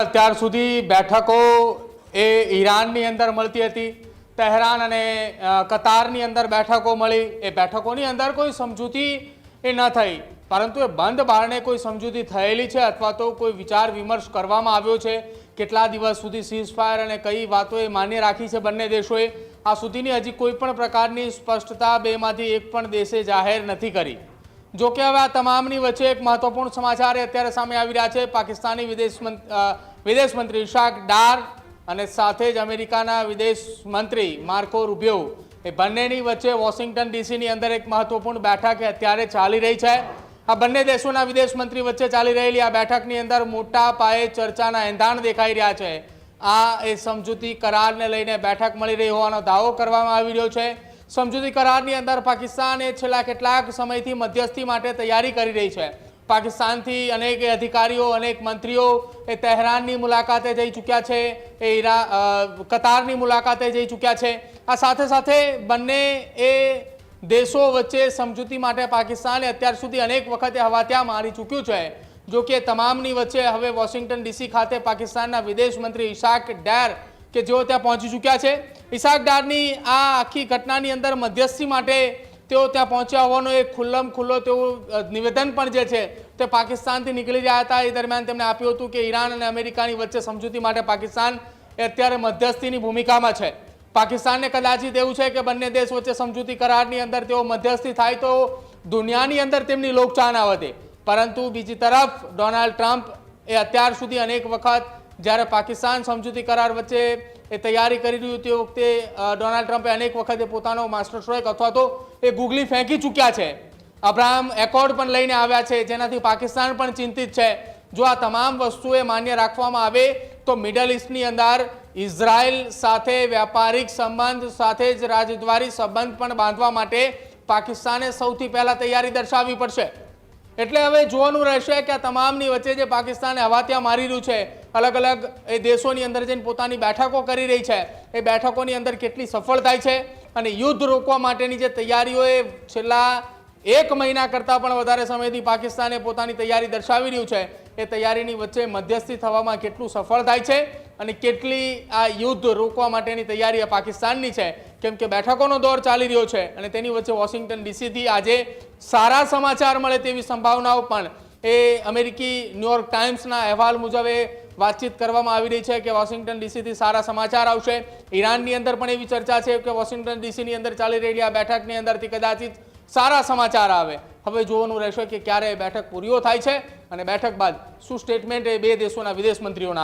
અત્યાર સુધી બેઠકો એ ઈરાનની અંદર મળતી હતી, તહેરાન અને કતારની અંદર બેઠકો મળી। એ બેઠકોની અંદર કોઈ સમજૂતી એ ન થઈ, પરંતુ એ બંધ બારણે કોઈ સમજૂતી થયેલી છે અથવા તો કોઈ વિચાર વિમર્શ કરવામાં આવ્યો છે। કેટલા દિવસ સુધી સીઝફાયર અને કઈ વાતો એ માન્ય રાખી છે બંને દેશોએ, આ સુધીની હજી કોઈ પણ પ્રકારની સ્પષ્ટતા બેમાંથી એક પણ દેશે જાહેર નથી કરી। જો કે હવે આ તમામની વચ્ચે એક મહત્વપૂર્ણ સમાચાર અત્યારે સામે આવી રહ્યા છે। પાકિસ્તાની વિદેશ મંત્રી ઇશાક ડાર અને સાથે જ અમેરિકાના વિદેશ મંત્રી માર્કો રૂબિયો એ બંનેની વચ્ચે વોશિંગ્ટન ડીસીની અંદર એક મહત્વપૂર્ણ બેઠક અત્યારે ચાલી રહી છે। આ બંને દેશોના વિદેશ મંત્રી વચ્ચે ચાલી રહેલી આ બેઠકની અંદર મોટા પાયે ચર્ચાના એંધાણ દેખાઈ રહ્યા છે। આ એ સમજૂતી કરારને લઈને બેઠક મળી રહી હોવાનો દાવો કરવામાં આવી રહ્યો છે। સમજૂતી કરારની અંદર પાકિસ્તાન એ છેલ્લા કેટલાક સમયથી મધ્યસ્થી માટે તૈયારી કરી રહી છે। પાકિસ્તાનથી અનેક અધિકારીઓ અનેક મંત્રીઓ એ તહેરાનની મુલાકાતે જઈ ચૂક્યા છે, એ કતારની મુલાકાતે જઈ ચૂક્યા છે। આ સાથે સાથે બંને એ દેશો વચ્ચે સમજૂતી માટે પાકિસ્તાને અત્યાર સુધી અનેક વખતે હવાત્યા મારી ચૂક્યું છે। જો કે તમામની વચ્ચે હવે વોશિંગ્ટન ડીસી ખાતે પાકિસ્તાનના વિદેશ મંત્રી ઇશાક ડાર કે જેઓ ત્યાં પહોંચી ચૂક્યા છે। ઇશાક ડારની આ આખી ઘટનાની અંદર મધ્યસ્થી માટે તેઓ ત્યાં પહોંચ્યા હોવાનો એક ખુલ્લો તેવું નિવેદન પણ જે છે તે પાકિસ્તાનથી નીકળી રહ્યા હતા। એ દરમિયાન તેમણે આપ્યું હતું કે ઈરાન અને અમેરિકાની વચ્ચે સમજૂતી માટે પાકિસ્તાન એ અત્યારે મધ્યસ્થીની ભૂમિકામાં છે। પાકિસ્તાનને કદાચિત એવું છે કે બંને દેશ વચ્ચે સમજૂતી કરારની અંદર તેઓ મધ્યસ્થી થાય તો દુનિયાની અંદર તેમની લોકચાહના વધે, પરંતુ બીજી તરફ ડોનાલ્ડ ટ્રમ્પ એ અત્યાર સુધી અનેક વખત જ્યારે પાકિસ્તાન સમજૂતી કરાર વચ્ચે એ તૈયારી કરી રહ્યું તે વખતે ડોનાલ્ડ ટ્રમ્પે અનેક વખતે પોતાનો માસ્ટર સ્ટ્રોક અથવા તો એ ગુગલી ફેંકી ચૂક્યા છે। અબ્રાહમ એકોર્ડ પણ લઈને આવ્યા છે, જેનાથી પાકિસ્તાન પણ ચિંતિત છે। જો આ તમામ વસ્તુએ માન્ય રાખવામાં આવે તો મિડલ ઇસ્ટની અંદર ઇઝરાયલ સાથે વ્યાપારિક સંબંધ સાથે જ રાજદ્વારી સંબંધ પણ બાંધવા માટે પાકિસ્તાને સૌથી પહેલા તૈયારી દર્શાવવી પડશે। એટલે હવે જોવાનું રહેશે કે આ તમામની વચ્ચે જે પાકિસ્તાને હવાત્યા મારી રહ્યું છે, અલગ અલગ એ દેશોની અંદર જઈને પોતાની બેઠકો કરી રહી છે, એ બેઠકોની અંદર કેટલી સફળ થાય છે અને યુદ્ધ રોકવા માટેની જે તૈયારીઓ એ છેલ્લા 1 મહિના કરતાં પણ વધારે સમયથી પાકિસ્તાને પોતાની તૈયારી દર્શાવી રહ્યું છે, એ તૈયારીની વચ્ચે મધ્યસ્થી થવામાં કેટલું સફળ થાય છે અને કેટલી આ યુદ્ધ રોકવા માટેની તૈયારી આ પાકિસ્તાનની છે। કેમ કે બેઠકોનો દોર ચાલી રહ્યો છે અને તેની વચ્ચે વોશિંગ્ટન ડીસીથી આજે સારા સમાચાર મળે તેવી સંભાવનાઓ પણ એ અમેરિકી ન્યૂયોર્ક ટાઈમ્સના અહેવાલ મુજબ એ વાતચીત કરવામાં આવી રહી છે કે વોશિંગ્ટન ડીસીથી સારા સમાચાર આવશે। ઈરાનની અંદર પણ એવી ચર્ચા છે કે વોશિંગ્ટન ડીસીની અંદર ચાલી રહેલી આ બેઠકની અંદરથી કદાચિત સારા સમાચાર આવે। હવે જોવાનું રહેશે કે ક્યારે બેઠક પૂરીઓ થાય છે અને બેઠક બાદ શું સ્ટેટમેન્ટ એ બે દેશોના વિદેશ મંત્રીઓના